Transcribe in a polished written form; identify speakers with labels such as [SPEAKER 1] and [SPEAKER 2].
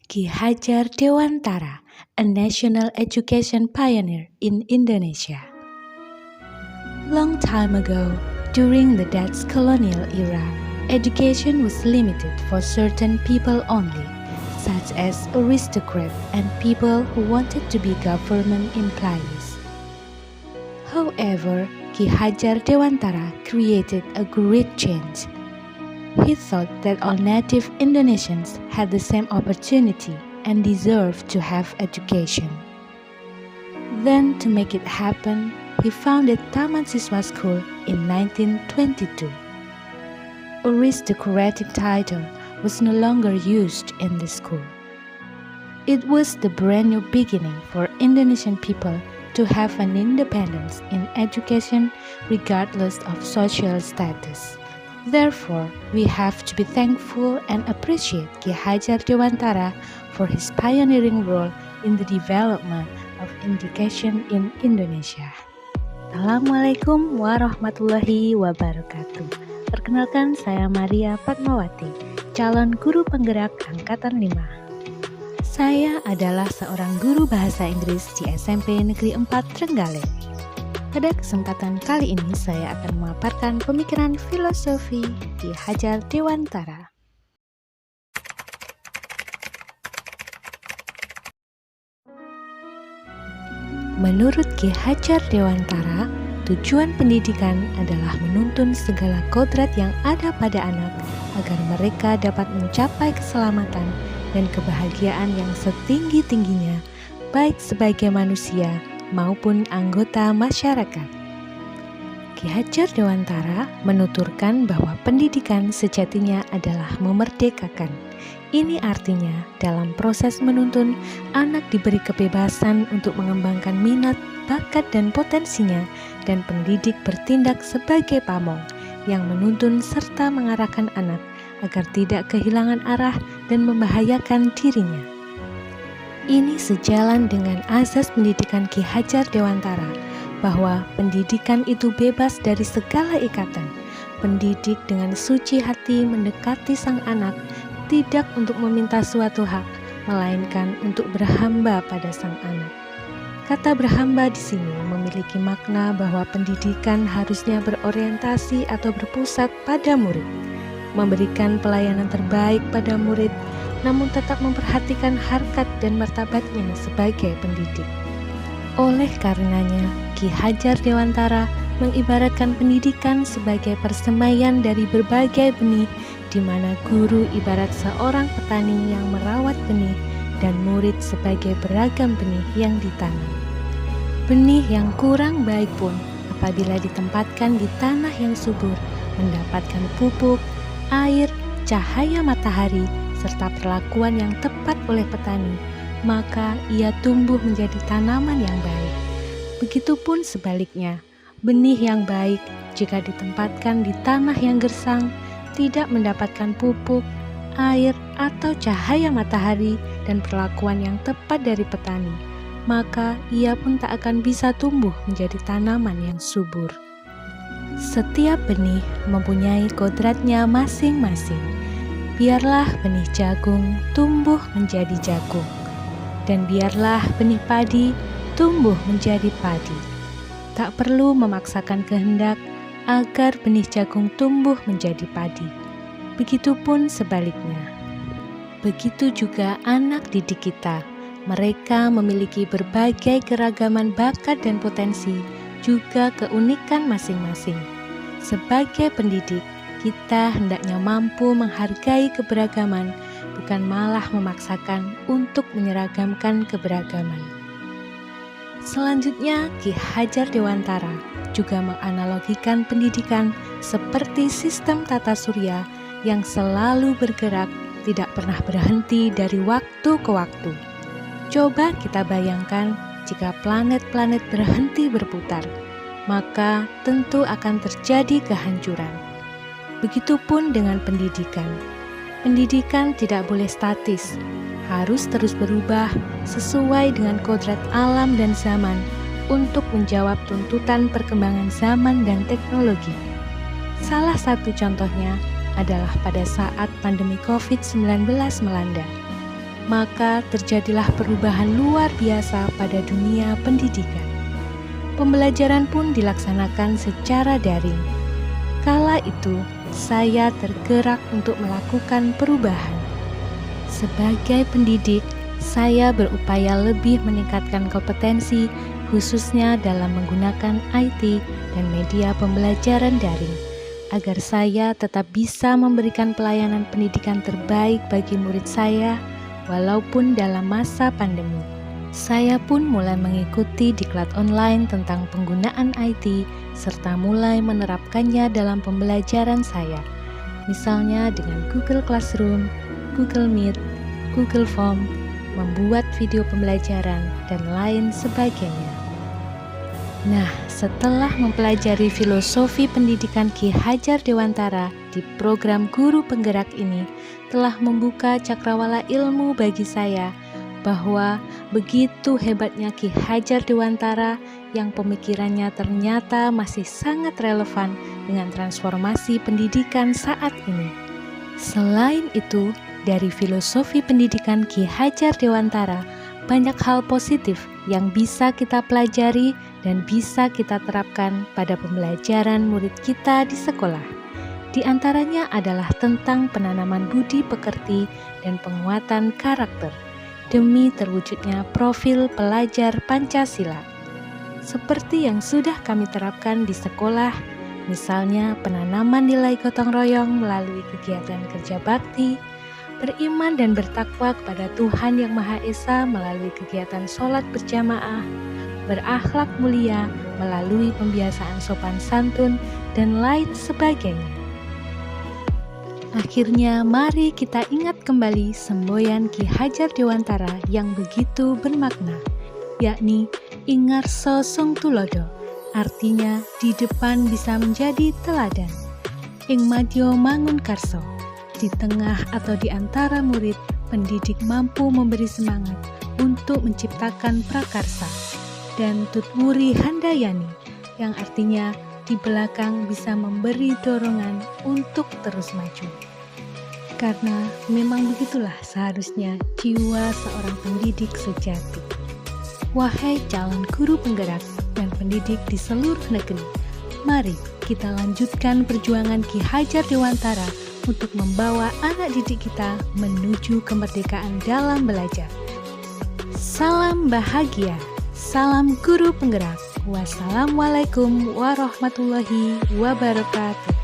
[SPEAKER 1] Ki Hajar Dewantara, a national education pioneer in Indonesia. Long time ago, during the Dutch colonial era, education was limited for certain people only, such as aristocrats and people who wanted to be government employees. However, Ki Hajar Dewantara created a great change. He thought that all native Indonesians had the same opportunity and deserved to have education. Then, to make it happen, he founded Taman Siswa School in 1922. Aristocratic title was no longer used in the school. It was the brand new beginning for Indonesian people to have an independence in education regardless of social status. Therefore, we have to be thankful and appreciate Ki Hajar Dewantara for his pioneering role in the development of education in Indonesia. Assalamualaikum warahmatullahi wabarakatuh. Perkenalkan, saya Maria Fatmawati, calon guru penggerak Angkatan 5. Saya adalah seorang guru bahasa Inggris di SMP Negeri 4 Trenggalek. Pada kesempatan kali ini saya akan memaparkan pemikiran filosofi Ki Hajar Dewantara. Menurut Ki Hajar Dewantara, tujuan pendidikan adalah menuntun segala kodrat yang ada pada anak agar mereka dapat mencapai keselamatan dan kebahagiaan yang setinggi-tingginya, baik sebagai manusia maupun anggota masyarakat. Ki Hajar Dewantara menuturkan bahwa pendidikan sejatinya adalah memerdekakan. Ini artinya dalam proses menuntun, anak diberi kebebasan untuk mengembangkan minat, bakat, dan potensinya, dan pendidik bertindak sebagai pamong yang menuntun serta mengarahkan anak agar tidak kehilangan arah dan membahayakan dirinya. Ini sejalan dengan azas pendidikan Ki Hajar Dewantara, bahwa pendidikan itu bebas dari segala ikatan. Pendidik dengan suci hati mendekati sang anak, tidak untuk meminta suatu hak, melainkan untuk berhamba pada sang anak. Kata berhamba di sini memiliki makna bahwa pendidikan harusnya berorientasi atau berpusat pada murid, memberikan pelayanan terbaik pada murid, namun tetap memperhatikan harkat dan martabatnya sebagai pendidik. Oleh karenanya, Ki Hajar Dewantara mengibaratkan pendidikan sebagai persemaian dari berbagai benih, di mana guru ibarat seorang petani yang merawat benih dan murid sebagai beragam benih yang ditanam. Benih yang kurang baik pun apabila ditempatkan di tanah yang subur, mendapatkan pupuk, air, cahaya matahari, serta perlakuan yang tepat oleh petani, maka ia tumbuh menjadi tanaman yang baik. Begitupun sebaliknya, benih yang baik jika ditempatkan di tanah yang gersang, tidak mendapatkan pupuk, air, atau cahaya matahari dan perlakuan yang tepat dari petani, maka ia pun tak akan bisa tumbuh menjadi tanaman yang subur. Setiap benih mempunyai kodratnya masing-masing. Biarlah benih jagung tumbuh menjadi jagung, dan biarlah benih padi tumbuh menjadi padi. Tak perlu memaksakan kehendak agar benih jagung tumbuh menjadi padi. Begitupun sebaliknya. Begitu juga anak didik kita. Mereka memiliki berbagai keragaman bakat dan potensi, juga keunikan masing-masing. Sebagai pendidik, kita hendaknya mampu menghargai keberagaman, bukan malah memaksakan untuk menyeragamkan keberagaman. Selanjutnya, Ki Hajar Dewantara juga menganalogikan pendidikan seperti sistem tata surya yang selalu bergerak, tidak pernah berhenti dari waktu ke waktu. Coba kita bayangkan jika planet-planet berhenti berputar, maka tentu akan terjadi kehancuran. Begitupun dengan pendidikan. Pendidikan tidak boleh statis, harus terus berubah sesuai dengan kodrat alam dan zaman untuk menjawab tuntutan perkembangan zaman dan teknologi. Salah satu contohnya adalah pada saat pandemi COVID-19 melanda. maka terjadilah perubahan luar biasa pada dunia pendidikan. Pembelajaran pun dilaksanakan secara daring. Kala itu, saya tergerak untuk melakukan perubahan. Sebagai pendidik, saya berupaya lebih meningkatkan kompetensi, khususnya dalam menggunakan IT dan media pembelajaran daring, agar saya tetap bisa memberikan pelayanan pendidikan terbaik bagi murid saya, walaupun dalam masa pandemi. Saya pun mulai mengikuti diklat online tentang penggunaan IT, serta mulai menerapkannya dalam pembelajaran saya, misalnya dengan Google Classroom, Google Meet, Google Form, membuat video pembelajaran, dan lain sebagainya. Nah, setelah mempelajari filosofi pendidikan Ki Hajar Dewantara di program Guru Penggerak ini, telah membuka cakrawala ilmu bagi saya, bahwa begitu hebatnya Ki Hajar Dewantara yang pemikirannya ternyata masih sangat relevan dengan transformasi pendidikan saat ini. Selain itu, dari filosofi pendidikan Ki Hajar Dewantara, banyak hal positif yang bisa kita pelajari dan bisa kita terapkan pada pembelajaran murid kita di sekolah. Di antaranya adalah tentang penanaman budi pekerti dan penguatan karakter, demi terwujudnya profil pelajar Pancasila. Seperti yang sudah kami terapkan di sekolah, misalnya penanaman nilai gotong royong melalui kegiatan kerja bakti, beriman dan bertakwa kepada Tuhan Yang Maha Esa melalui kegiatan sholat berjamaah, berakhlak mulia melalui pembiasaan sopan santun, dan lain sebagainya. Akhirnya, mari kita ingat kembali semboyan Ki Hajar Dewantara yang begitu bermakna, yakni Ingarso Sung Tulodo, artinya di depan bisa menjadi teladan. Ing madya mangun karso, di tengah atau di antara murid, pendidik mampu memberi semangat untuk menciptakan prakarsa. Dan tutwuri handayani, yang artinya di belakang bisa memberi dorongan untuk terus maju. Karena memang begitulah seharusnya jiwa seorang pendidik sejati. Wahai calon guru penggerak dan pendidik di seluruh negeri, mari kita lanjutkan perjuangan Ki Hajar Dewantara untuk membawa anak didik kita menuju kemerdekaan dalam belajar. Salam bahagia, salam guru penggerak. Wassalamualaikum warahmatullahi wabarakatuh.